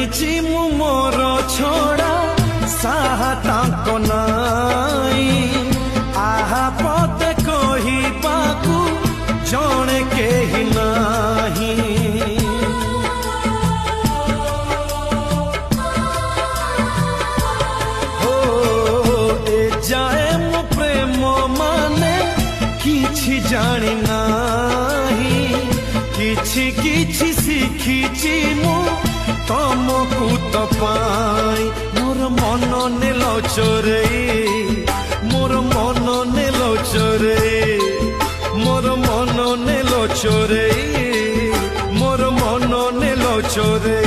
ଜାଣିଛି ମୁଁ ମୋର ଛଡ଼ା ସାହା ତାଙ୍କ ନାଇଁ ଆହା ପଦେ କହିବାକୁ ଜଣେ କେହି ନାହିଁ। ଓ ଏ ଯାଏ ମୋ ପ୍ରେମ ମାନେ କିଛି ଜାଣି ନାହିଁ, କିଛି କିଛି ଶିଖିଛି ମୁଁ ତମକୁ ତ ପାଇ। ମୋର ମନ ନେଲ ଚୋରେଇ, ମୋର ମନ ନେଲ ଚୋରେଇ, ମୋର ମନ ନେଲ ଚୋରେଇ, ମୋର ମନ ନେଲ ଚୋରେଇ।